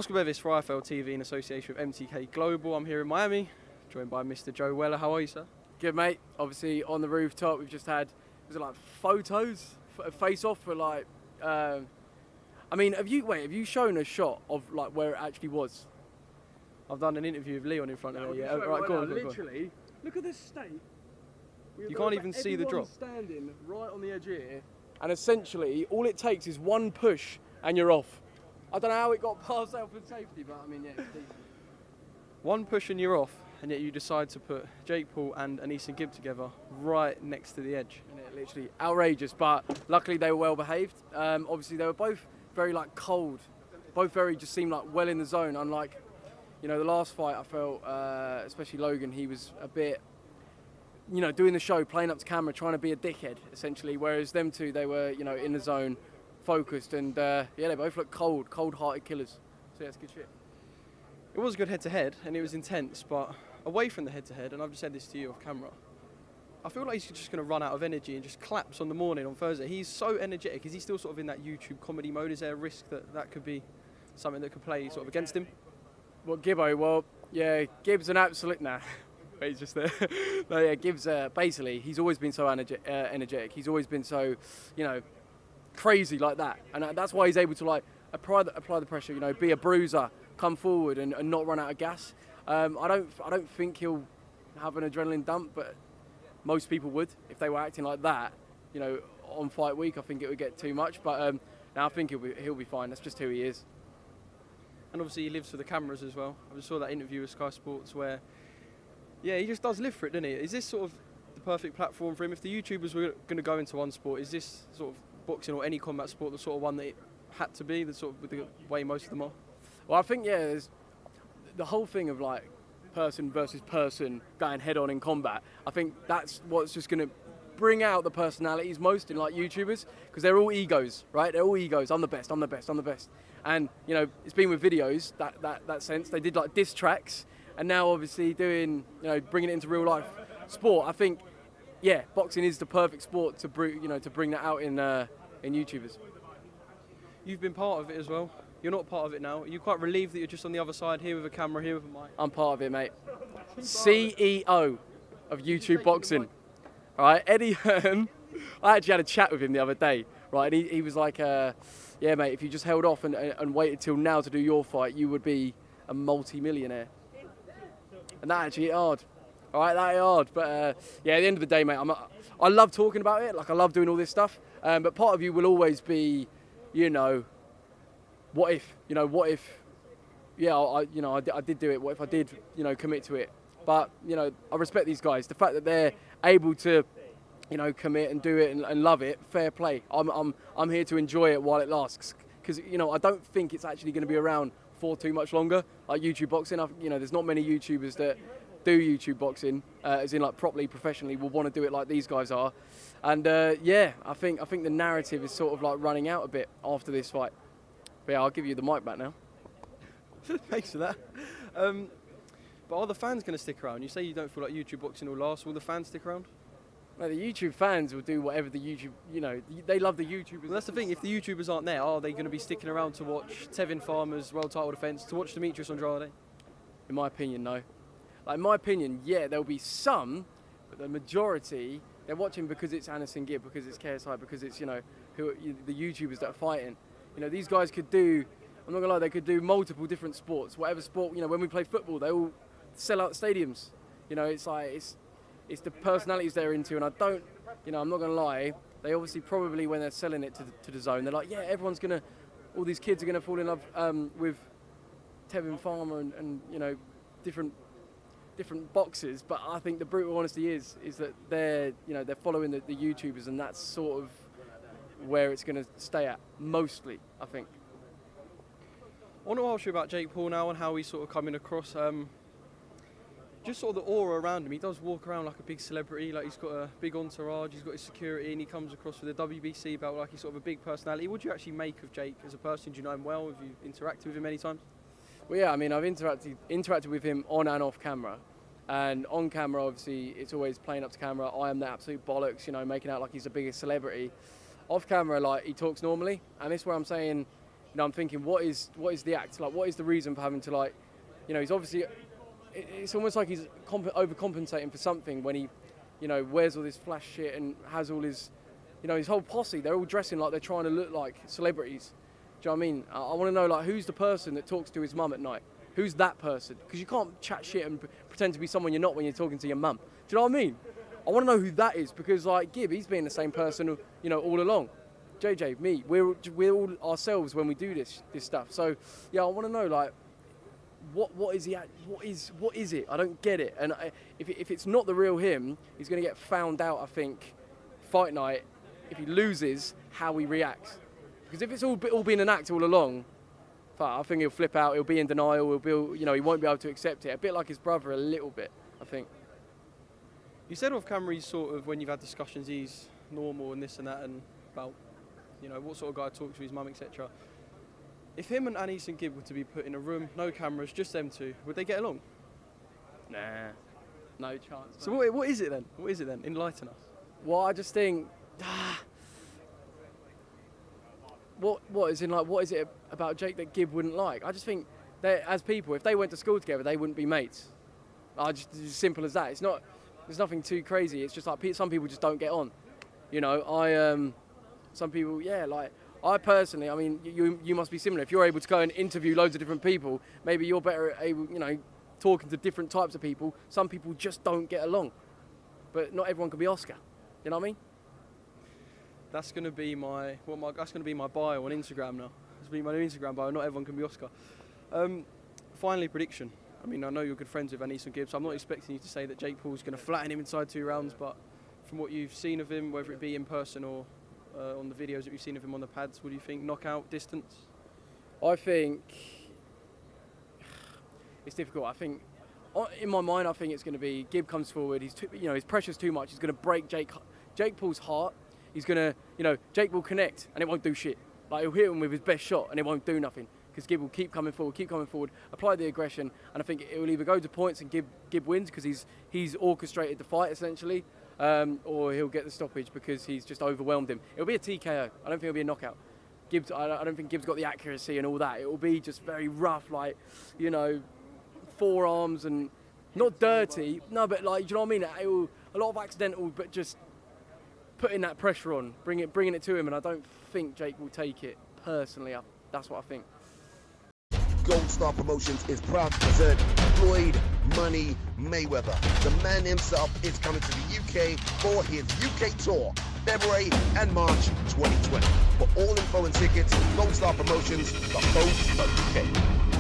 Oscar Bevis for IFL TV in association with MTK Global. I'm here in Miami, joined by Mr. Joe Weller. How are you, sir? Good, mate. Obviously, on the rooftop, we've just had, was it like photos, face-off for like, I mean, have you shown a shot of like where it actually was? I've done an interview with Leon in front of me. Yeah, right, go on. Literally, look at this state. You can't even see the drop. Standing right on the edge here, and essentially, all it takes is one push, and you're off. I don't know how it got past health and safety, but I mean, yeah, it's decent. One push and you're off, and yet you decide to put Jake Paul and Ethan Gibb together right next to the edge. Yeah, literally outrageous, but luckily they were well behaved. Obviously, they were both very like cold, both very just seemed like well in the zone. Unlike, you know, the last fight, I felt, especially Logan, he was a bit, you know, doing the show, playing up to camera, trying to be a dickhead, essentially. Whereas them two, they were, you know, in the zone, focused, and yeah, they both look cold-hearted killers. So yeah, it's good shit. It was a good head-to-head, and it was intense, but away from the head-to-head, and I've just said this to you off camera, I feel like he's just going to run out of energy and just collapse on the morning on Thursday. He's so energetic. Is he still sort of in that YouTube comedy mode? Is there a risk that that could be something that could play sort of against him? Well, Gibbo, well, yeah, Gibbs an absolute, nah, he's just there. No, yeah, Gibbs, basically, he's always been so energetic. He's always been so, you know, crazy like that. And that's why he's able to, like, apply the pressure, you know, be a bruiser, come forward and not run out of gas. I don't think he'll have an adrenaline dump, but most people would. If they were acting like that, you know, on fight week, I think it would get too much. But now I think he'll be fine. That's just who he is. And obviously he lives for the cameras as well. I just saw that interview with Sky Sports where, yeah, he just does live for it, doesn't he? Is this sort of the perfect platform for him? If the YouTubers were going to go into one sport, is this sort of boxing or any combat sport the sort of one that it had to be, the sort of with the way most of them are? Well, I think, yeah, there's the whole thing of like person versus person going head on in combat. I think that's what's just going to bring out the personalities most in like YouTubers, because they're all egos, right? They're all egos. I'm the best, I'm the best, I'm the best. And, you know, it's been with videos, that sense. They did like diss tracks, and now obviously doing, you know, bringing it into real life sport. I think, yeah, boxing is the perfect sport to bring that out in YouTubers. You've been part of it as well. You're not part of it now. Are you quite relieved that you're just on the other side, here with a camera, here with a mic? I'm part of it, mate. CEO of YouTube boxing. All right, Eddie Hearn. I actually had a chat with him the other day, right? And he was like, yeah, mate, if you just held off and waited till now to do your fight, you would be a multi-millionaire. And that actually hit hard. All right, that hit hard. But yeah, at the end of the day, mate, I love talking about it. Like, I love doing all this stuff. But part of you will always be, you know, what if? You know, what if? Yeah, I did do it. What if I did, you know, commit to it? But, you know, I respect these guys. The fact that they're able to, you know, commit and do it and love it, fair play. I'm here to enjoy it while it lasts, because, you know, I don't think it's actually going to be around for too much longer. Like YouTube boxing, you know, there's not many YouTubers that do YouTube boxing, as in like properly, professionally, will want to do it like these guys are. And yeah, I think the narrative is sort of like running out a bit after this fight. But yeah, I'll give you the mic back now. Thanks for that. But are the fans going to stick around? You say you don't feel like YouTube boxing will last. Will the fans stick around? No, the YouTube fans will do whatever the YouTube, you know, they love the YouTubers. Well, that's the thing. If the YouTubers aren't there, are they going to be sticking around to watch Tevin Farmer's world title defence, to watch Demetrius Andrade? In my opinion, no. Like, in my opinion, yeah, there'll be some, but the majority, they're watching because it's Anderson Gibb, because it's KSI, because it's, you know, the YouTubers that are fighting. You know, these guys could do, I'm not gonna lie, they could do multiple different sports. Whatever sport, you know, when we play football, they all sell out stadiums. You know, it's like, it's the personalities they're into, and I don't, you know, I'm not gonna lie, they obviously probably, when they're selling it to the zone, they're like, yeah, everyone's gonna, all these kids are gonna fall in love with Tevin Farmer and you know, different boxes. But I think the brutal honesty is that they're, you know, they're following the YouTubers, and that's sort of where it's going to stay at, mostly, I think. I want to ask you about Jake Paul now and how he's sort of coming across. Just sort of the aura around him. He does walk around like a big celebrity, like he's got a big entourage, he's got his security, and he comes across with a WBC belt like he's sort of a big personality. What do you actually make of Jake as a person? Do you know him well? Have you interacted with him many times? Well, yeah, I mean, I've interacted with him on and off camera. And on camera, obviously, it's always playing up to camera. I am the absolute bollocks, you know, making out like he's the biggest celebrity. Off camera, like, he talks normally. And this is where I'm saying, know, I'm thinking, what is the act? Like, what is the reason for having to, like, you know, he's obviously, it's almost like he's overcompensating for something when he, you know, wears all this flash shit and has all his, you know, his whole posse, they're all dressing like they're trying to look like celebrities. Do you know what I mean? I want to know, like, who's the person that talks to his mum at night? Who's that person? Because you can't chat shit and pretend to be someone you're not when you're talking to your mum. Do you know what I mean? I want to know who that is, because, like, Gib, he's been the same person, you know, all along. JJ, me, we're all ourselves when we do this stuff. So, yeah, I want to know, like, what is he at? What is it? I don't get it. And if it's not the real him, he's going to get found out, I think, fight night, if he loses, how he reacts. Because if it's all been an act all along, I think he'll flip out, he'll be in denial, you know, he won't be able to accept it. A bit like his brother, a little bit, I think. You said off camera he's sort of, when you've had discussions, he's normal and this and that, and about, you know, what sort of guy talks to his mum, etc. If him and Anis and Gib were to be put in a room, no cameras, just them two, would they get along? Nah, no chance. So what is it then? What is it then? Enlighten us. Well, I just think, what is it about Jake that Gib wouldn't like? I just think that as people, if they went to school together, they wouldn't be mates. It's as simple as that. There's nothing too crazy. It's just like some people just don't get on. You know, some people, yeah, like, I personally, I mean, you must be similar. If you're able to go and interview loads of different people, maybe you're better able, you know, talking to different types of people. Some people just don't get along. But not everyone can be Oscar. You know what I mean? That's going to be my bio on Instagram now. That's going to be my new Instagram bio. Not everyone can be Oscar. Finally, prediction. I mean, I know you're good friends with Anis and Gib, so I'm not expecting you to say that Jake Paul's going to flatten him inside 2 rounds, but from what you've seen of him, whether it be in person or on the videos that you've seen of him on the pads, what do you think? Knockout, distance? I think it's difficult. I think, in my mind, I think it's going to be Gib comes forward. His pressure's too much. He's going to break Jake Paul's heart. He's going to, you know, Jake will connect and it won't do shit. Like, he'll hit him with his best shot and it won't do nothing, because Gib will keep coming forward, apply the aggression, and I think it will either go to points and Gib wins because he's orchestrated the fight essentially, or he'll get the stoppage because he's just overwhelmed him. It'll be a TKO. I don't think it'll be a knockout. I don't think Gib's got the accuracy and all that. It will be just very rough, like, you know, forearms and not dirty. No, but, like, do you know what I mean? A lot of accidental, but just putting that pressure on, bringing it to him, and I don't think Jake will take it personally. That's what I think. Gold Star Promotions is proud to present Floyd Money Mayweather. The man himself is coming to the UK for his UK tour, February and March 2020. For all info and tickets, goldstarpromotions.co.uk.